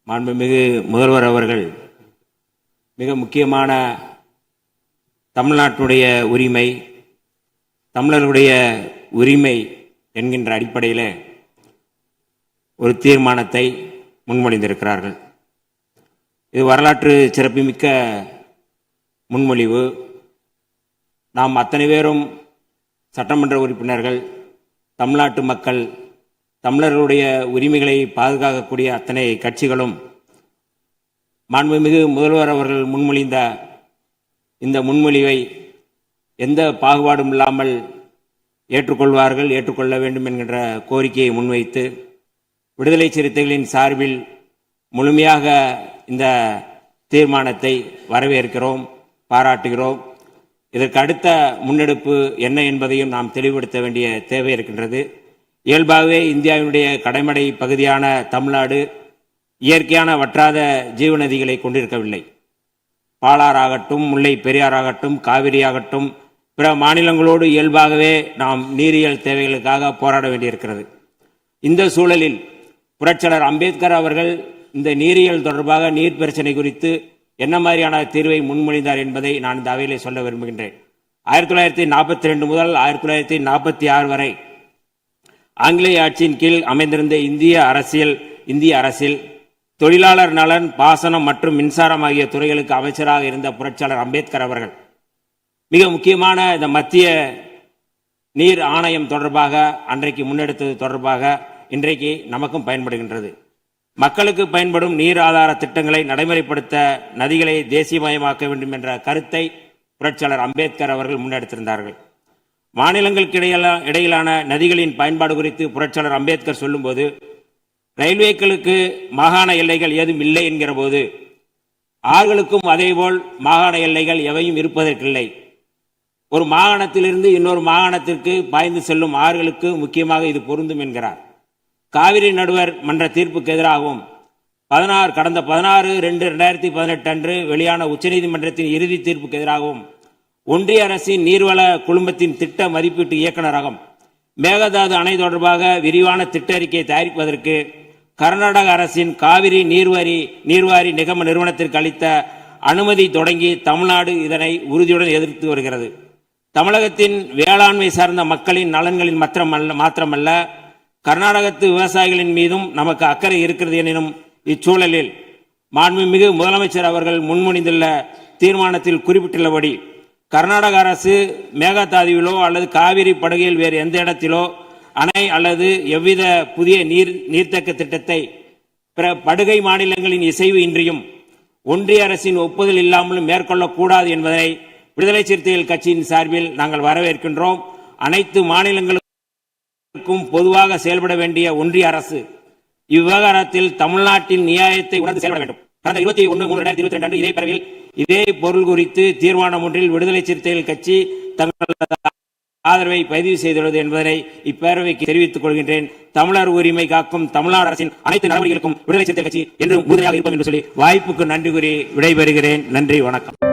மாண்புமிகு முதல்வர் அவர்கள் மிக முக்கியமான தமிழ்நாட்டுடைய உரிமை, தமிழர்களுடைய உரிமை என்கின்ற அடிப்படையில் ஒரு தீர்மானத்தை முன்மொழிந்திருக்கிறார்கள். இது வரலாற்று சிறப்புமிக்க முன்மொழிவு. நாம் அத்தனை பேரும் சட்டமன்ற உறுப்பினர்கள், தமிழ்நாட்டு மக்கள், தமிழர்களுடைய உரிமைகளை பாதுகாக்கக்கூடிய அத்தனை கட்சிகளும் மாண்புமிகு முதல்வர் அவர்கள் முன்மொழிந்த இந்த முன்மொழிவை எந்த பாகுபாடும் இல்லாமல் ஏற்றுக்கொள்வார்கள், ஏற்றுக்கொள்ள வேண்டும் என்கின்ற கோரிக்கையை முன்வைத்து விடுதலை சிறுத்தைகளின் சார்பில் முழுமையாக இந்த தீர்மானத்தை வரவேற்கிறோம், பாராட்டுகிறோம். இதற்கு அடுத்த முன்னெடுப்பு என்ன என்பதையும் நாம் தெளிவுபடுத்த வேண்டிய தேவை இருக்கின்றது. இயல்பாகவே இந்தியாவினுடைய கடைமடை பகுதியான தமிழ்நாடு இயற்கையான வற்றாத ஜீவநதிகளை கொண்டிருக்கவில்லை. பாலாறாகட்டும், முல்லை பெரியாறாகட்டும், காவிரியாகட்டும், பிற மாநிலங்களோடு இயல்பாகவே நாம் நீரியல் தேவைகளுக்காக போராட வேண்டியிருக்கிறது. இந்த சூழலில் புரட்சியாளர் அம்பேத்கர் அவர்கள் இந்த நீரியல் தொடர்பாக நீர் பிரச்சனை குறித்து என்ன மாதிரியான தீர்வை முன்மொழிந்தார் என்பதை நான் இந்த அவையிலே சொல்ல விரும்புகின்றேன். 1942 முதல் 1946 வரை ஆங்கிலேய ஆட்சியின் கீழ் அமைந்திருந்த இந்திய அரசில் தொழிலாளர் நலன், பாசனம் மற்றும் மின்சாரம் ஆகிய துறைகளுக்கு அமைச்சராக இருந்த புரட்சியாளர் அம்பேத்கர் அவர்கள் மிக முக்கியமான இந்த மத்திய நீர் ஆணையம் தொடர்பாக அன்றைக்கு முன்னெடுத்தது தொடர்பாக இன்றைக்கு நமக்கும் பயன்படுகின்றது. மக்களுக்கு பயன்படும் நீர் ஆதார திட்டங்களை நடைமுறைப்படுத்த நதிகளை தேசியமயமாக்க வேண்டும் என்ற கருத்தை புரட்சியாளர் அம்பேத்கர் அவர்கள் முன்னெடுத்திருந்தார்கள். மாநிலங்களுக்கு இடையிலான நதிகளின் பயன்பாடு குறித்து புரட்சியாளர் அம்பேத்கர் சொல்லும்போது, ரயில்வேக்களுக்கு மாகாண எல்லைகள் ஏதும் இல்லை என்கிற போது, ஆறுகளுக்கும் அதேபோல் மாகாண எல்லைகள் எவையும் இருப்பதற்கில்லை. ஒரு மாகாணத்திலிருந்து இன்னொரு மாகாணத்திற்கு பாய்ந்து செல்லும் ஆறுகளுக்கு முக்கியமாக இது பொருந்தும் என்கிறார். காவிரி நடுவர் மன்ற தீர்ப்புக்கு எதிராகவும் கடந்த 16/2/2018 அன்று வெளியான உச்சநீதிமன்றத்தின் இறுதி தீர்ப்புக்கு எதிராகவும் ஒன்றிய அரசின் நீர்வள குழுமத்தின் திட்ட மதிப்பீட்டு இயக்குநரகம் மேகதாது அணை தொடர்பாக விரிவான திட்ட அறிக்கையை தயாரிப்பதற்கு கர்நாடக அரசின் காவிரி நீர்வாரி நிகம நிறுவனத்திற்கு அளித்த அனுமதி தொடங்கி தமிழ்நாடு இதனை உறுதியுடன் எதிர்த்து வருகிறது. தமிழகத்தின் வேளாண்மை சார்ந்த மக்களின் நலன்களின் மாத்திரமல்ல, கர்நாடகத்து விவசாயிகளின் மீதும் நமக்கு அக்கறை இருக்கிறது எனினும் இச்சூழலில் மாண்புமிகு முதலமைச்சர் அவர்கள் முன்மொழிந்துள்ள தீர்மானத்தில் குறிப்பிட்டுள்ளபடி கர்நாடக அரசு மேகதாதுவிலோ அல்லது காவிரி படுகையில் வேறு எந்த இடத்திலோ அணை அல்லது எவ்வித புதிய நீர்த்தேக்க திட்டத்தை பிற படுகை மாநிலங்களின் இசைவு இன்றியும் ஒன்றிய அரசின் ஒப்புதல் இல்லாமலும் மேற்கொள்ளக்கூடாது என்பதை விடுதலை சிறுத்தைகள் கட்சியின் சார்பில் நாங்கள் வரவேற்கின்றோம். அனைத்து மாநிலங்களுக்கும் பொதுவாக செயல்பட வேண்டிய ஒன்றிய அரசு இவ்விவகாரத்தில் தமிழ்நாட்டின் நியாயத்தை உணர்ந்து செயல்பட வேண்டும். கடந்த 21/3/2022 அன்று இதே பேரவையில் இதே பொருள் குறித்து தீர்மானம் ஒன்றில் விடுதலை சிறுத்தைகள் கட்சி தங்களது ஆதரவை பதிவு செய்துள்ளது என்பதை இப்பேரவைக்கு தெரிவித்துக் கொள்கின்றேன். தமிழர் உரிமை காக்கும் தமிழ்நாடு அரசின் அனைத்து நடவடிக்கைகளுக்கும் விடுதலை சிறுத்தைகள் கட்சி என்றும் உறுதியாக இருப்போம் என்று சொல்லி வாய்ப்புக்கு நன்றி கூறி விடைபெறுகிறேன். நன்றி, வணக்கம்.